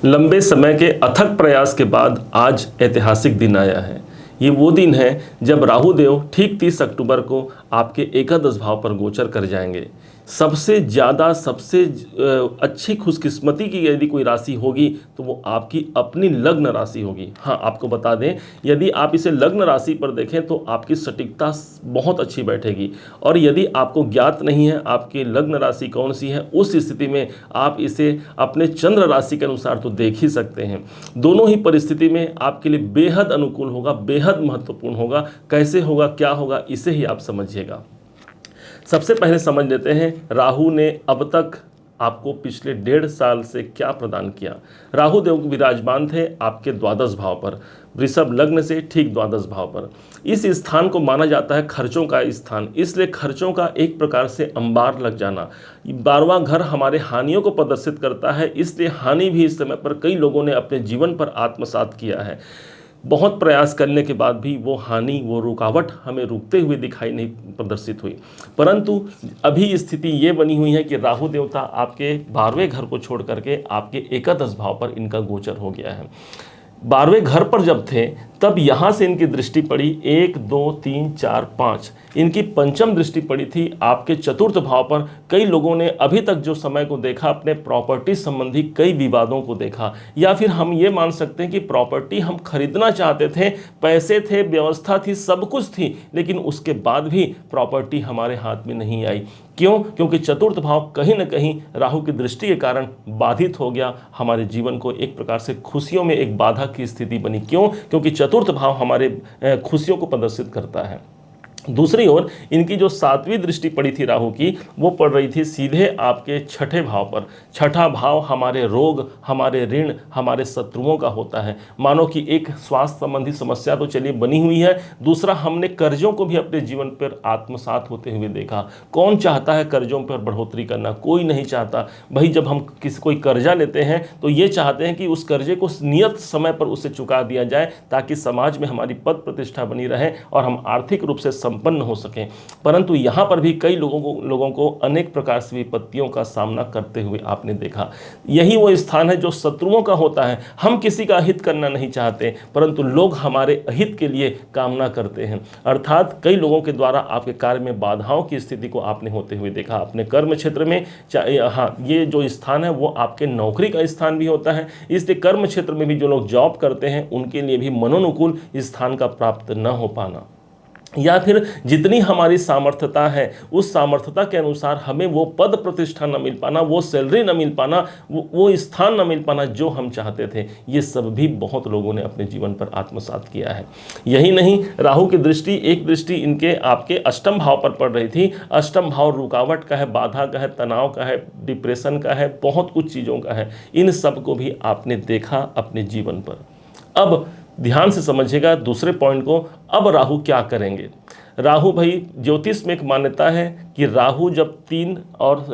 लंबे समय के अथक प्रयास के बाद आज ऐतिहासिक दिन आया है। ये वो दिन है जब राहु देव ठीक 30 अक्टूबर को आपके एकादश भाव पर गोचर कर जाएंगे। सबसे ज़्यादा अच्छी खुशकिस्मती की यदि कोई राशि होगी तो वो आपकी अपनी लग्न राशि होगी। हाँ, आपको बता दें, यदि आप इसे लग्न राशि पर देखें तो आपकी सटीकता बहुत अच्छी बैठेगी। और यदि आपको ज्ञात नहीं है आपकी लग्न राशि कौन सी है, उस स्थिति में आप इसे अपने चंद्र राशि के अनुसार तो देख ही सकते हैं। दोनों ही परिस्थिति में आपके लिए बेहद अनुकूल होगा, बेहद महत्वपूर्ण होगा। कैसे होगा, क्या होगा, इसे ही आप समझिएगा। सबसे पहले समझ लेते हैं राहु ने अब तक आपको पिछले 1.5 साल से क्या प्रदान किया। राहु देव विराजमान थे आपके द्वादश भाव पर, वृषभ लग्न से ठीक द्वादश भाव पर। इस स्थान को माना जाता है खर्चों का स्थान, इसलिए खर्चों का एक प्रकार से अंबार लग जाना। 12वां घर हमारे हानियों को प्रदर्शित करता है, इसलिए हानि भी इस समय पर कई लोगों ने अपने जीवन पर आत्मसात किया है। बहुत प्रयास करने के बाद भी वो हानि, वो रुकावट हमें रुकते हुए दिखाई नहीं प्रदर्शित हुई। परंतु अभी स्थिति ये बनी हुई है कि राहु देवता आपके 12वें घर को छोड़ करके आपके एकादश भाव पर इनका गोचर हो गया है। 12वें घर पर जब थे तब यहाँ से इनकी दृष्टि पड़ी 1 2 3 4 5, इनकी पंचम दृष्टि पड़ी थी आपके चतुर्थ भाव पर। कई लोगों ने अभी तक जो समय को देखा अपने प्रॉपर्टी संबंधी कई विवादों को देखा, या फिर हम ये मान सकते हैं कि प्रॉपर्टी हम खरीदना चाहते थे, पैसे थे, व्यवस्था थी, सब कुछ थी, लेकिन उसके बाद भी प्रॉपर्टी हमारे हाथ में नहीं आई। क्यों? क्योंकि चतुर्थ भाव कहीं ना कहीं राहु की दृष्टि के कारण बाधित हो गया। हमारे जीवन को एक प्रकार से खुशियों में एक बाधा की स्थिति बनी। क्यों? क्योंकि चतुर्थ भाव हमारे खुशियों को प्रदर्शित करता है। दूसरी ओर इनकी जो 7वीं दृष्टि पड़ी थी राहु की, वो पड़ रही थी सीधे आपके छठे भाव पर। छठा भाव हमारे रोग, हमारे ऋण, हमारे शत्रुओं का होता है। मानो कि एक स्वास्थ्य संबंधी समस्या तो चलिए बनी हुई है, दूसरा हमने कर्जों को भी अपने जीवन पर आत्मसात होते हुए देखा। कौन चाहता है कर्जों पर बढ़ोतरी करना? कोई नहीं चाहता। भाई, जब हम कोई कर्जा लेते हैं तो ये चाहते हैं कि उस कर्जे को नियत समय पर उसे चुका दिया जाए, ताकि समाज में हमारी पद प्रतिष्ठा बनी रहे और हम आर्थिक रूप से संपन्न हो सकें। परंतु यहाँ पर भी कई लोगों को अनेक प्रकार से विपत्तियों का सामना करते हुए आपने देखा। यही वो स्थान है जो शत्रुओं का होता है। हम किसी का हित करना नहीं चाहते, परंतु लोग हमारे अहित के लिए कामना करते हैं। अर्थात कई लोगों के द्वारा आपके कार्य में बाधाओं की स्थिति को आपने होते हुए देखा। अपने कर्म क्षेत्र में हाँ, ये जो स्थान है वो आपके नौकरी का स्थान भी होता है, इसलिए कर्म क्षेत्र में भी जो लोग जॉब करते हैं उनके लिए भी मनोनुकूल स्थान का प्राप्त न हो पाना, या फिर जितनी हमारी सामर्थ्यता है उस सामर्थ्यता के अनुसार हमें वो पद प्रतिष्ठा न मिल पाना, वो सैलरी न मिल पाना, वो स्थान न मिल पाना जो हम चाहते थे, ये सब भी बहुत लोगों ने अपने जीवन पर आत्मसात किया है। यही नहीं, राहु की दृष्टि, एक दृष्टि इनके आपके अष्टम भाव पर पड़ रही थी। अष्टम भाव रुकावट का है, बाधा का है, तनाव का है, डिप्रेशन का है, बहुत कुछ चीज़ों का है। इन सब को भी आपने देखा अपने जीवन पर। अब ध्यान से समझिएगा दूसरे पॉइंट को। अब राहु क्या करेंगे? राहु, भाई, ज्योतिष में एक मान्यता है कि राहु जब 3 और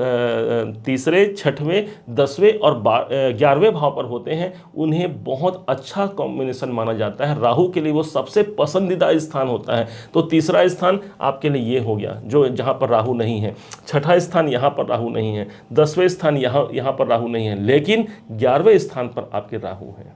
तीसरे, छठवें, 10वें और 11वें भाव पर होते हैं, उन्हें बहुत अच्छा कॉम्बिनेशन माना जाता है। राहु के लिए वो सबसे पसंदीदा स्थान होता है। तो तीसरा स्थान आपके लिए ये हो गया जो जहाँ पर राहु नहीं है, छठा स्थान यहाँ पर राहु नहीं है, 10वें स्थान यहाँ पर राहु नहीं है, लेकिन 11वें स्थान पर आपके राहु हैं।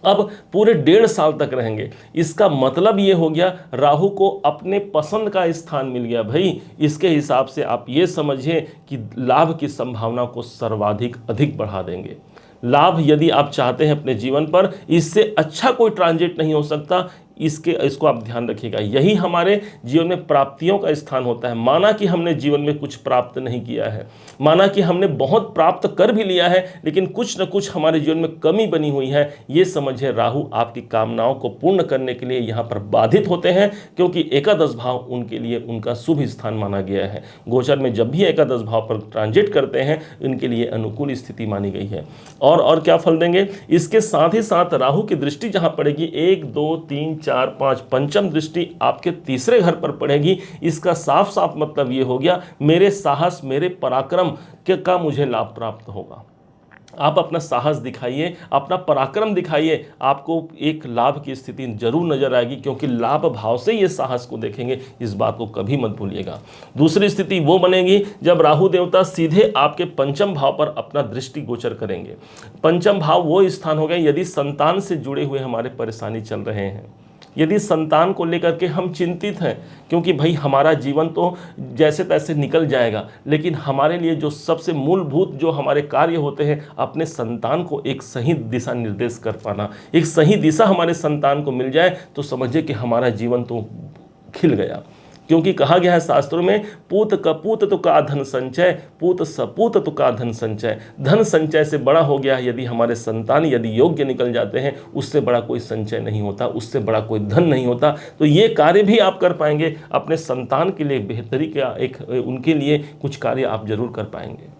अब पूरे 1.5 साल तक रहेंगे। इसका मतलब ये हो गया राहु को अपने पसंद का स्थान मिल गया। भाई, इसके हिसाब से आप ये समझिए कि लाभ की संभावना को सर्वाधिक अधिक बढ़ा देंगे। लाभ यदि आप चाहते हैं अपने जीवन पर, इससे अच्छा कोई ट्रांजिट नहीं हो सकता। इसको आप ध्यान रखिएगा। यही हमारे जीवन में प्राप्तियों का स्थान होता है। माना कि हमने जीवन में कुछ प्राप्त नहीं किया है, माना कि हमने बहुत प्राप्त कर भी लिया है, लेकिन कुछ न कुछ हमारे जीवन में कमी बनी हुई है, ये समझिए राहु आपकी कामनाओं को पूर्ण करने के लिए यहाँ पर बाधित होते हैं, क्योंकि एकादश भाव उनके लिए उनका शुभ स्थान माना गया है। गोचर में जब भी एकादश भाव पर ट्रांजिट करते हैं, इनके लिए अनुकूल स्थिति मानी गई है। और क्या फल देंगे? इसके साथ ही साथ राहु की दृष्टि जहाँ पड़ेगी 1 2 3 4 5, पंचम दृष्टि आपके तीसरे घर पर पड़ेगी। इसका साफ साफ मतलब ये हो गया, मेरे साहस, मेरे पराक्रम का मुझे लाभ प्राप्त होगा। आप अपना साहस दिखाइए, अपना पराक्रम दिखाइए, आपको एक लाभ की स्थिति जरूर नजर आएगी, क्योंकि लाभ भाव से ये साहस को देखेंगे, इस बात को कभी मत भूलिएगा। दूसरी स्थिति वो बनेगी जब राहु देवता सीधे आपके पंचम भाव पर अपना दृष्टि गोचर करेंगे। पंचम भाव वो स्थान हो गए यदि संतान से जुड़े हुए हमारे परेशानी चल रहे हैं, यदि संतान को लेकर के हम चिंतित हैं, क्योंकि भाई हमारा जीवन तो जैसे तैसे निकल जाएगा, लेकिन हमारे लिए जो सबसे मूलभूत जो हमारे कार्य होते हैं, अपने संतान को एक सही दिशा निर्देश कर पाना, एक सही दिशा हमारे संतान को मिल जाए तो समझिए कि हमारा जीवन तो खिल गया। क्योंकि कहा गया है शास्त्रों में, पूत कपूत तो का धन संचय, पूत सपूत तो का धन संचय। धन संचय से बड़ा हो गया यदि हमारे संतान यदि योग्य निकल जाते हैं, उससे बड़ा कोई संचय नहीं होता, उससे बड़ा कोई धन नहीं होता। तो ये कार्य भी आप कर पाएंगे, अपने संतान के लिए बेहतरी का एक उनके लिए कुछ कार्य आप जरूर कर पाएंगे।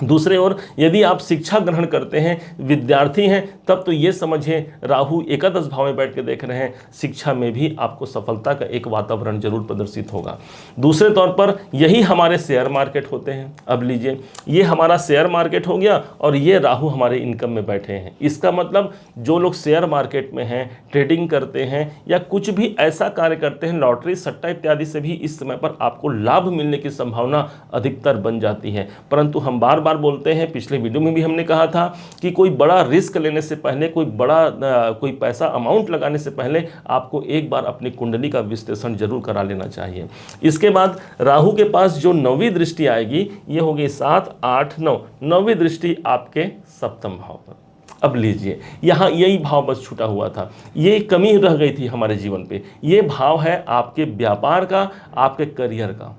दूसरे ओर यदि आप शिक्षा ग्रहण करते हैं, विद्यार्थी हैं, तब तो ये समझिए राहु एकादश भाव में बैठ के देख रहे हैं, शिक्षा में भी आपको सफलता का एक वातावरण जरूर प्रदर्शित होगा। दूसरे तौर पर यही हमारे शेयर मार्केट होते हैं। अब लीजिए, ये हमारा शेयर मार्केट हो गया और ये राहु हमारे इनकम में बैठे हैं। इसका मतलब जो लोग शेयर मार्केट में हैं, ट्रेडिंग करते हैं या कुछ भी ऐसा कार्य करते हैं, लॉटरी सट्टा इत्यादि से भी इस समय पर आपको लाभ मिलने की संभावना अधिकतर बन जाती है। परंतु हम बार बोलते हैं, पिछले वीडियो में भी हमने कहा था कि कोई बड़ा रिस्क लेने से पहले, कोई पैसा अमाउंट लगाने से पहले आपको एक बार अपनी कुंडली का विश्लेषण जरूर करा लेना चाहिए। इसके बाद राहु के पास जो 9वीं दृष्टि आएगी, ये होगी 7, 8, 9, 9वीं दृष्टि आपके सप्तम भाव पर। अब लीजिए, यहाँ यही भाव बस छूटा हुआ था, ये कमी रह गई थी हमारे जीवन पे। ये भाव है आपके व्यापार का, आपके करियर का।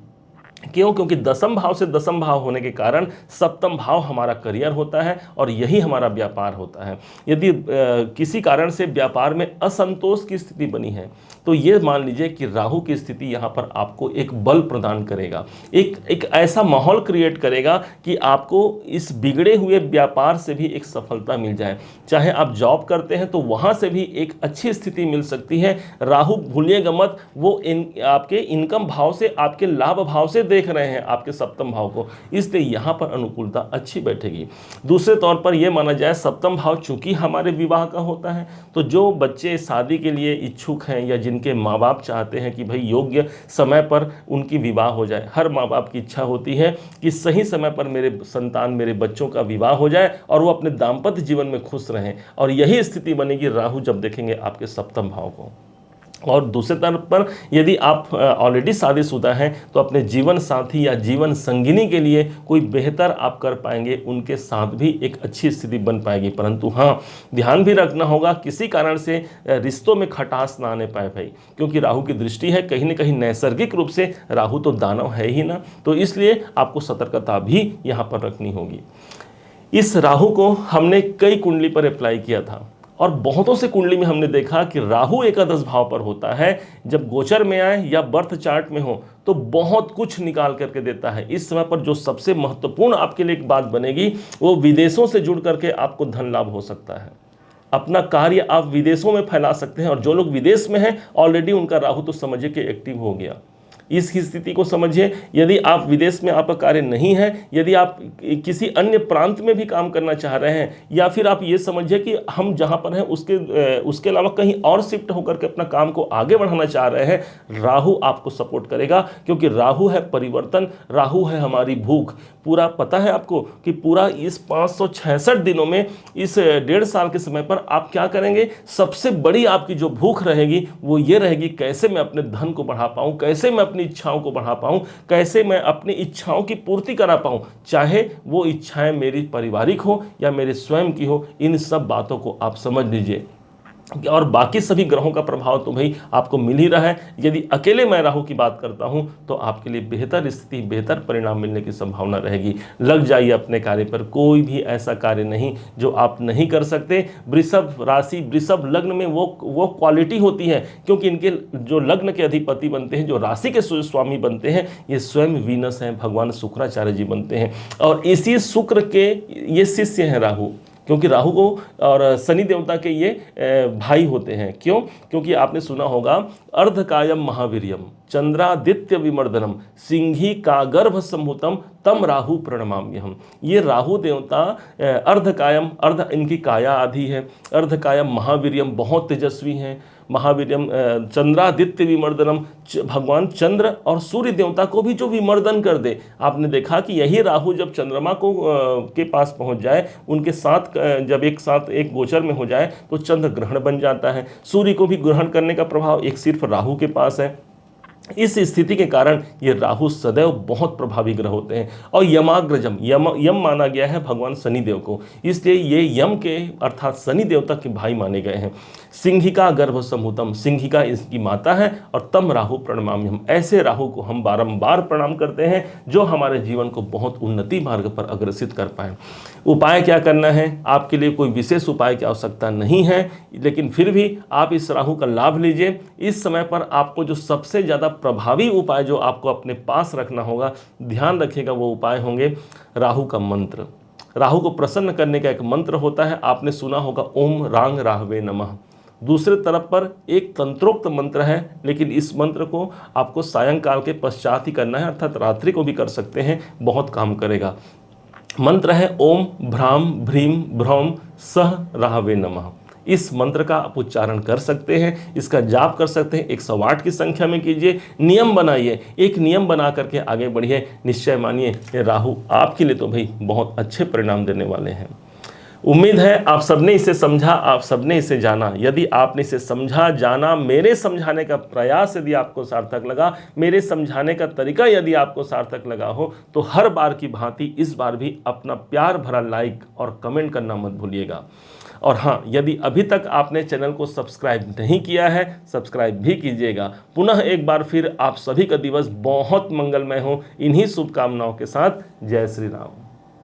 क्यों? क्योंकि दसम भाव से दसम भाव होने के कारण सप्तम भाव हमारा करियर होता है और यही हमारा व्यापार होता है। यदि किसी कारण से व्यापार में असंतोष की स्थिति बनी है, तो ये मान लीजिए कि राहु की स्थिति यहाँ पर आपको एक बल प्रदान करेगा, एक ऐसा माहौल क्रिएट करेगा कि आपको इस बिगड़े हुए व्यापार से भी एक सफलता मिल जाए। चाहे आप जॉब करते हैं तो वहाँ से भी एक अच्छी स्थिति मिल सकती है। राहु भूलिएगा मत, वो आपके इनकम भाव से, आपके लाभ भाव से देख रहे हैं आपके सप्तम भाव को, इसलिए यहाँ पर अनुकूलता अच्छी बैठेगी। दूसरे तौर पर यह माना जाए, सप्तम भाव चूंकि हमारे विवाह का होता है, तो जो बच्चे शादी के लिए इच्छुक हैं या जिनके माँ बाप चाहते हैं कि भाई योग्य समय पर उनकी विवाह हो जाए, हर माँ बाप की इच्छा होती है कि सही समय पर मेरे संतान, मेरे बच्चों का विवाह हो जाए और वो अपने दाम्पत्य जीवन में खुश रहें, और यही स्थिति बनेगी राहु जब देखेंगे आपके सप्तम भाव को। और दूसरे तरफ पर यदि आप ऑलरेडी शादीशुदा हैं तो अपने जीवन साथी या जीवन संगिनी के लिए कोई बेहतर आप कर पाएंगे, उनके साथ भी एक अच्छी स्थिति बन पाएगी। परंतु हाँ, ध्यान भी रखना होगा किसी कारण से रिश्तों में खटास ना आने पाए भाई, क्योंकि राहु की दृष्टि है, कहीं ना कहीं नैसर्गिक रूप से राहु तो दानव है ही ना, तो इसलिए आपको सतर्कता भी यहाँ पर रखनी होगी। इस राहु को हमने कई कुंडली पर अप्लाई किया था और बहुतों से कुंडली में हमने देखा कि राहु एकादश भाव पर होता है, जब गोचर में आए या बर्थ चार्ट में हो तो बहुत कुछ निकाल करके देता है। इस समय पर जो सबसे महत्वपूर्ण आपके लिए एक बात बनेगी, वो विदेशों से जुड़ करके आपको धन लाभ हो सकता है। अपना कार्य आप विदेशों में फैला सकते हैं, और जो लोग विदेश में हैं ऑलरेडी उनका राहु तो समझिए कि एक्टिव हो गया। इसकी स्थिति को समझिए। यदि आप विदेश में आपका कार्य नहीं है, यदि आप किसी अन्य प्रांत में भी काम करना चाह रहे हैं, या फिर आप ये समझिए कि हम जहाँ पर हैं उसके अलावा कहीं और शिफ्ट होकर के अपना काम को आगे बढ़ाना चाह रहे हैं, राहु आपको सपोर्ट करेगा, क्योंकि राहु है परिवर्तन, राहु है हमारी भूख। पूरा पता है आपको कि पूरा इस 566 दिनों में, इस 1.5 साल के समय पर आप क्या करेंगे, सबसे बड़ी आपकी जो भूख रहेगी वो ये रहेगी, कैसे मैं अपने धन को बढ़ा पाऊँ, कैसे मैं अपनी इच्छाओं को बढ़ा पाऊं, कैसे मैं अपनी इच्छाओं की पूर्ति करा पाऊं, चाहे वो इच्छाएं मेरी पारिवारिक हो या मेरे स्वयं की हो। इन सब बातों को आप समझ लीजिए। और बाकी सभी ग्रहों का प्रभाव तो भाई आपको मिल ही रहा है। यदि अकेले मैं राहु की बात करता हूं तो आपके लिए बेहतर स्थिति, बेहतर परिणाम मिलने की संभावना रहेगी। लग जाइए अपने कार्य पर, कोई भी ऐसा कार्य नहीं जो आप नहीं कर सकते। वृषभ राशि, वृषभ लग्न में वो क्वालिटी होती है, क्योंकि इनके जो लग्न के अधिपति बनते हैं, जो राशि के स्वामी बनते हैं, ये स्वयं वीनस हैं, भगवान शुक्राचार्य जी बनते हैं, और इसी शुक्र के ये शिष्य हैं राहु, क्योंकि राहु को और शनि देवता के ये भाई होते हैं। क्यों? क्योंकि आपने सुना होगा अर्धकायम महावीर्यम, चंद्रादित्य विमर्दनम सिंही का गर्भ संभूतम तम राहु प्रणमाम्यहम। ये राहु देवता अर्धकायम, अर्ध इनकी काया आदि है, अर्धकायम महावीर्यम बहुत तेजस्वी हैं, महावीर्यम चंद्रादित्य विमर्दनम भगवान चंद्र और सूर्य देवता को भी जो विमर्दन कर दे। आपने देखा कि यही राहु जब चंद्रमा को के पास पहुंच जाए, उनके साथ जब एक साथ एक गोचर में हो जाए तो चंद्र ग्रहण बन जाता है। सूर्य को भी ग्रहण करने का प्रभाव एक सिर्फ राहु के पास है। इस स्थिति के कारण ये राहु सदैव बहुत प्रभावी ग्रह होते हैं। और यमाग्रजम, यम माना गया है भगवान शनिदेव को, इसलिए ये यम के अर्थात शनि देवता के भाई माने गए हैं। सिंहिका गर्भ समूतम, सिंहिका इसकी माता है, और तम राहु प्रणमाम्यहम, ऐसे राहु को हम बारंबार प्रणाम करते हैं जो हमारे जीवन को बहुत उन्नति मार्ग पर अग्रसित कर पाए। उपाय क्या करना है? आपके लिए कोई विशेष उपाय की आवश्यकता नहीं है, लेकिन फिर भी आप इस राहु का लाभ लीजिए। इस समय पर आपको जो सबसे ज़्यादा प्रभावी उपाय जो आपको अपने पास रखना होगा, ध्यान रखिएगा, वो उपाय होंगे राहु का मंत्र। राहु को प्रसन्न करने का एक मंत्र होता है, आपने सुना होगा, ओम रांग राहवे नमः। दूसरे तरफ पर एक तंत्रोक्त मंत्र है, लेकिन इस मंत्र को आपको सायंकाल के पश्चात ही करना है, अर्थात रात्रि को भी कर सकते हैं, बहुत काम करेगा। मंत्र है ओम भ्राम भ्रीम भ्रौम सह राहवे नमः। इस मंत्र का आप उच्चारण कर सकते हैं, इसका जाप कर सकते हैं, 108 की संख्या में कीजिए। नियम बनाइए, एक नियम बना करके आगे बढ़िए। निश्चय मानिए ये राहु आपके लिए तो भाई बहुत अच्छे परिणाम देने वाले हैं। उम्मीद है आप सबने इसे समझा, आप सबने इसे जाना। यदि आपने इसे समझा, जाना, मेरे समझाने का प्रयास यदि आपको सार्थक लगा, मेरे समझाने का तरीका यदि आपको सार्थक लगा हो, तो हर बार की भांति इस बार भी अपना प्यार भरा लाइक और कमेंट करना मत भूलिएगा। और हाँ, यदि अभी तक आपने चैनल को सब्सक्राइब नहीं किया है, सब्सक्राइब भी कीजिएगा। पुनः एक बार फिर आप सभी का दिवस बहुत मंगलमय हो, इन्हीं शुभकामनाओं के साथ। जय श्री राम।